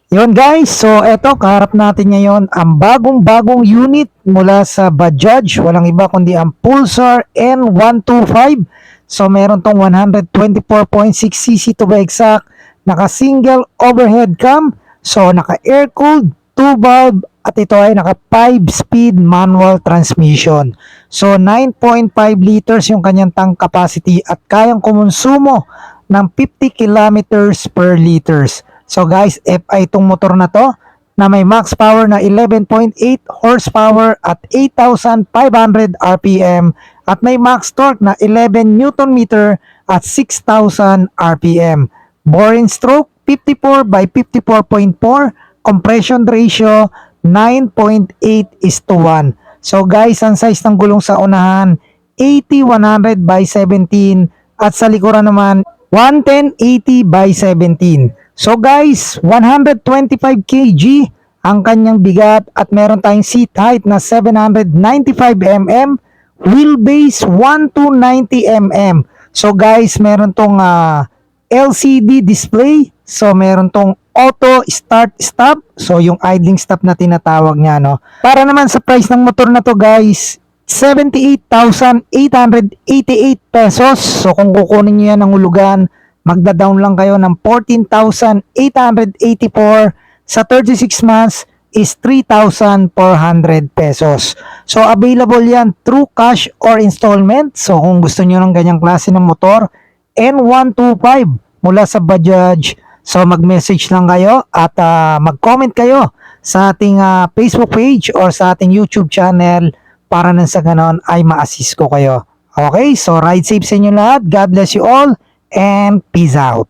Yun guys, so eto kaharap natin ngayon ang bagong-bagong unit mula sa Bajaj. Walang iba kundi ang Pulsar N125. So meron tong 124.6cc to be exact. Naka single overhead cam. So naka air cooled, 2 valve at ito ay naka 5 speed manual transmission. So 9.5 liters yung kanyang tank capacity at kayang kumonsumo ng 50 kilometers per liters. So guys, FI itong motor na to na may max power na 11.8 horsepower at 8,500 RPM at may max torque na 11 Newton meter at 6,000 RPM. Bore and stroke 54 by 54.4, compression ratio 9.8:1. So guys, ang size ng gulong sa unahan 80-100 by 17 at sa likuran naman 110-80 by 17. So guys, 125 kg ang kanyang bigat at meron tayong seat height na 795 mm, wheelbase 1290 mm. So guys, meron tong LCD display. So meron tong auto start stop. So yung idling stop na tinatawag niya, no. Para naman sa price ng motor na to guys, 78,888 pesos. So kung kukunin niyo yan ng hulugan, magda-down lang kayo ng 14,884 sa 36 months is 3,400 pesos. So available yan through cash or installment. So kung gusto niyo ng ganyang klase ng motor, N125 mula sa Bajaj, so mag-message lang kayo at mag-comment kayo sa ating Facebook page or sa ating YouTube channel para nang sa ganon ay ma-assist ko kayo. Okay, so ride safe sa inyo lahat. God bless you all and peace out.